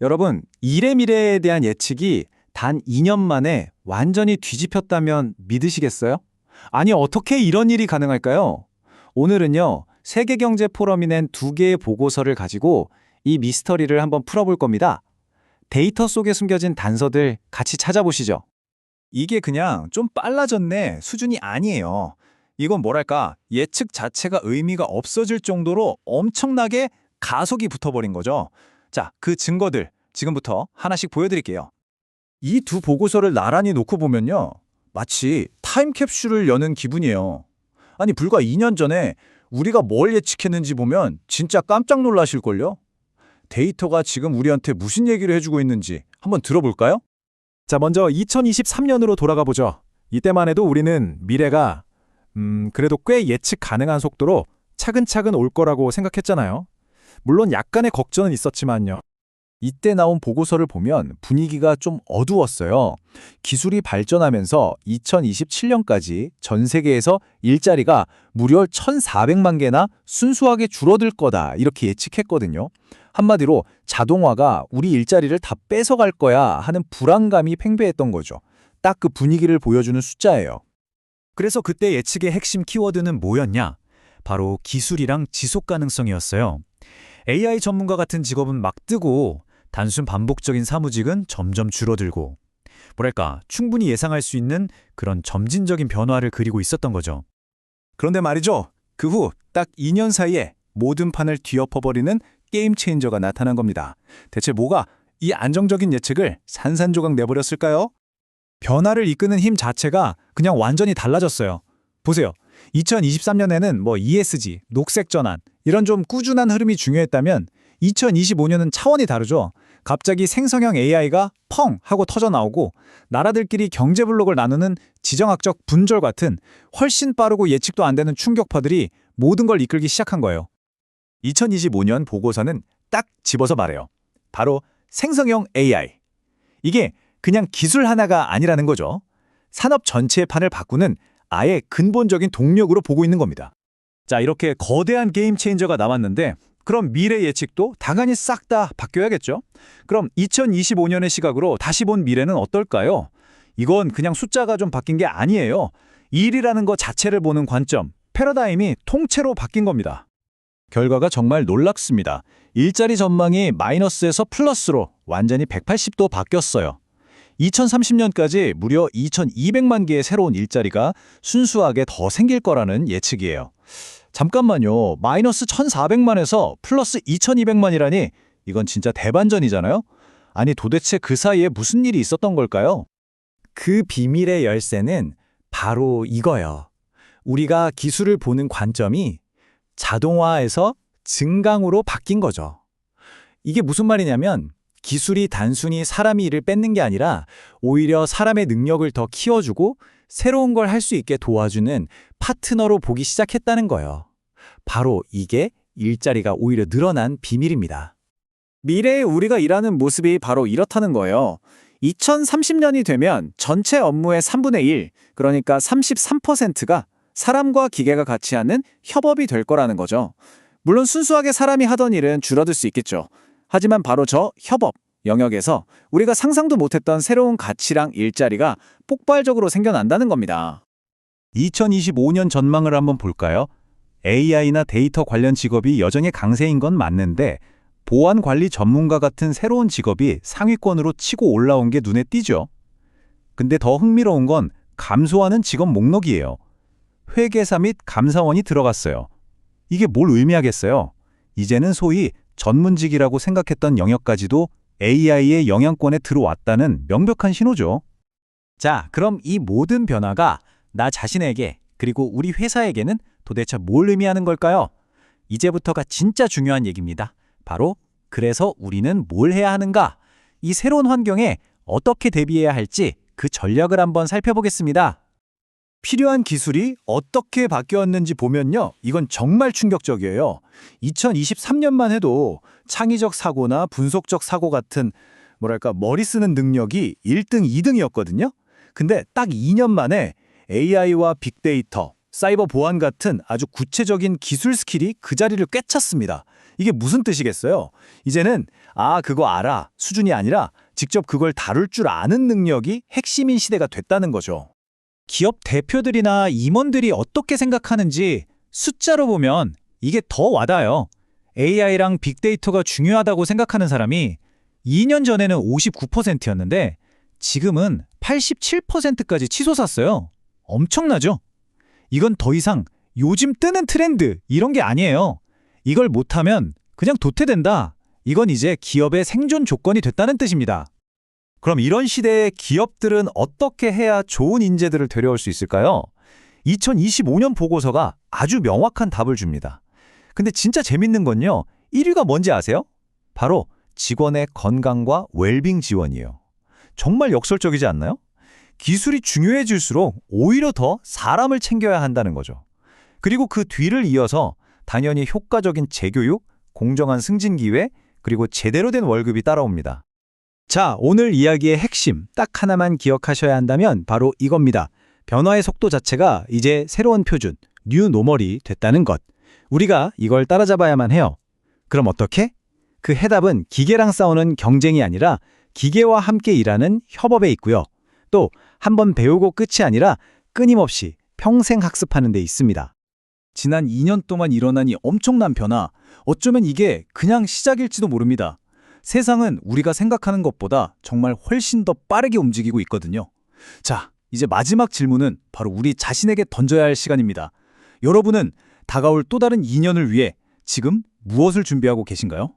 여러분, 일의 미래에 대한 예측이 단 2년 만에 완전히 뒤집혔다면 믿으시겠어요? 아니, 어떻게 이런 일이 가능할까요? 오늘은요, 세계경제포럼이 낸 두 개의 보고서를 가지고 이 미스터리를 한번 풀어볼 겁니다. 데이터 속에 숨겨진 단서들 같이 찾아보시죠. 이게 그냥 좀 빨라졌네 수준이 아니에요. 이건 뭐랄까 예측 자체가 의미가 없어질 정도로 엄청나게 가속이 붙어버린 거죠. 자, 그 증거들 지금부터 하나씩 보여드릴게요. 이 두 보고서를 나란히 놓고 보면요. 마치 타임캡슐을 여는 기분이에요. 아니, 불과 2년 전에 우리가 뭘 예측했는지 보면 진짜 깜짝 놀라실걸요? 데이터가 지금 우리한테 무슨 얘기를 해주고 있는지 한번 들어볼까요? 자, 먼저 2023년으로 돌아가 보죠. 이때만 해도 우리는 미래가 그래도 꽤 예측 가능한 속도로 차근차근 올 거라고 생각했잖아요. 물론 약간의 걱정은 있었지만요. 이때 나온 보고서를 보면 분위기가 좀 어두웠어요. 기술이 발전하면서 2027년까지 전 세계에서 일자리가 무려 1,400만 개나 순수하게 줄어들 거다 이렇게 예측했거든요. 한마디로 자동화가 우리 일자리를 다 뺏어갈 거야 하는 불안감이 팽배했던 거죠. 딱 그 분위기를 보여주는 숫자예요. 그래서 그때 예측의 핵심 키워드는 뭐였냐? 바로 기술이랑 지속 가능성이었어요. AI 전문가 같은 직업은 막 뜨고 단순 반복적인 사무직은 점점 줄어들고 뭐랄까 충분히 예상할 수 있는 그런 점진적인 변화를 그리고 있었던 거죠. 그런데 말이죠. 그 후 딱 2년 사이에 모든 판을 뒤엎어버리는 게임 체인저가 나타난 겁니다. 대체 뭐가 이 안정적인 예측을 산산조각 내버렸을까요? 변화를 이끄는 힘 자체가 그냥 완전히 달라졌어요. 보세요. 2023년에는 ESG, 녹색 전환 이런 좀 꾸준한 흐름이 중요했다면 2025년은 차원이 다르죠. 갑자기 생성형 AI가 펑 하고 터져 나오고 나라들끼리 경제 블록을 나누는 지정학적 분절 같은 훨씬 빠르고 예측도 안 되는 충격파들이 모든 걸 이끌기 시작한 거예요. 2025년 보고서는 딱 집어서 말해요. 바로 생성형 AI. 이게 그냥 기술 하나가 아니라는 거죠. 산업 전체의 판을 바꾸는 아예 근본적인 동력으로 보고 있는 겁니다. 자, 이렇게 거대한 게임 체인저가 나왔는데 그럼 미래 예측도 당연히 싹 다 바뀌어야겠죠? 그럼 2025년의 시각으로 다시 본 미래는 어떨까요? 이건 그냥 숫자가 좀 바뀐 게 아니에요. 일이라는 것 자체를 보는 관점, 패러다임이 통째로 바뀐 겁니다. 결과가 정말 놀랍습니다. 일자리 전망이 마이너스에서 플러스로 완전히 180도 바뀌었어요. 2030년까지 무려 2,200만 개의 새로운 일자리가 순수하게 더 생길 거라는 예측이에요. 잠깐만요. 마이너스 1,400만에서 플러스 2,200만이라니 이건 진짜 대반전이잖아요? 아니, 도대체 그 사이에 무슨 일이 있었던 걸까요? 그 비밀의 열쇠는 바로 이거예요. 우리가 기술을 보는 관점이 자동화에서 증강으로 바뀐 거죠. 이게 무슨 말이냐면 기술이 단순히 사람이 일을 뺏는 게 아니라 오히려 사람의 능력을 더 키워주고 새로운 걸 할 수 있게 도와주는 파트너로 보기 시작했다는 거예요. 바로 이게 일자리가 오히려 늘어난 비밀입니다. 미래에 우리가 일하는 모습이 바로 이렇다는 거예요. 2030년이 되면 전체 업무의 3분의 1, 그러니까 33%가 사람과 기계가 같이 하는 협업이 될 거라는 거죠. 물론 순수하게 사람이 하던 일은 줄어들 수 있겠죠. 하지만 바로 저 협업 영역에서 우리가 상상도 못했던 새로운 가치랑 일자리가 폭발적으로 생겨난다는 겁니다. 2025년 전망을 한번 볼까요? AI나 데이터 관련 직업이 여전히 강세인 건 맞는데 보안 관리 전문가 같은 새로운 직업이 상위권으로 치고 올라온 게 눈에 띄죠. 근데 더 흥미로운 건 감소하는 직업 목록이에요. 회계사 및 감사원이 들어갔어요. 이게 뭘 의미하겠어요? 이제는 소위 전문직이라고 생각했던 영역까지도 AI의 영향권에 들어왔다는 명백한 신호죠. 자, 그럼 이 모든 변화가 나 자신에게 그리고 우리 회사에게는 도대체 뭘 의미하는 걸까요? 이제부터가 진짜 중요한 얘기입니다. 바로 그래서 우리는 뭘 해야 하는가? 이 새로운 환경에 어떻게 대비해야 할지 그 전략을 한번 살펴보겠습니다. 필요한 기술이 어떻게 바뀌었는지 보면요. 이건 정말 충격적이에요. 2023년만 해도 창의적 사고나 분석적 사고 같은 머리 쓰는 능력이 1등, 2등이었거든요. 근데 딱 2년 만에 AI와 빅데이터, 사이버 보안 같은 아주 구체적인 기술 스킬이 그 자리를 꿰찼습니다. 이게 무슨 뜻이겠어요? 이제는 아, 그거 알아 수준이 아니라 직접 그걸 다룰 줄 아는 능력이 핵심인 시대가 됐다는 거죠. 기업 대표들이나 임원들이 어떻게 생각하는지 숫자로 보면 이게 더 와닿아요. AI랑 빅데이터가 중요하다고 생각하는 사람이 2년 전에는 59%였는데 지금은 87%까지 치솟았어요. 엄청나죠? 이건 더 이상 요즘 뜨는 트렌드 이런 게 아니에요. 이걸 못하면 그냥 도태된다. 이건 이제 기업의 생존 조건이 됐다는 뜻입니다. 그럼 이런 시대에 기업들은 어떻게 해야 좋은 인재들을 데려올 수 있을까요? 2025년 보고서가 아주 명확한 답을 줍니다. 근데 진짜 재밌는 건요. 1위가 뭔지 아세요? 바로 직원의 건강과 웰빙 지원이에요. 정말 역설적이지 않나요? 기술이 중요해질수록 오히려 더 사람을 챙겨야 한다는 거죠. 그리고 그 뒤를 이어서 당연히 효과적인 재교육, 공정한 승진 기회, 그리고 제대로 된 월급이 따라옵니다. 자, 오늘 이야기의 핵심 딱 하나만 기억하셔야 한다면 바로 이겁니다. 변화의 속도 자체가 이제 새로운 표준, 뉴 노멀이 됐다는 것. 우리가 이걸 따라잡아야만 해요. 그럼 어떻게? 그 해답은 기계랑 싸우는 경쟁이 아니라 기계와 함께 일하는 협업에 있고요. 또 한 번 배우고 끝이 아니라 끊임없이 평생 학습하는 데 있습니다. 지난 2년 동안 일어난 이 엄청난 변화, 어쩌면 이게 그냥 시작일지도 모릅니다. 세상은 우리가 생각하는 것보다 정말 훨씬 더 빠르게 움직이고 있거든요. 자, 이제 마지막 질문은 바로 우리 자신에게 던져야 할 시간입니다. 여러분은 다가올 또 다른 2년을 위해 지금 무엇을 준비하고 계신가요?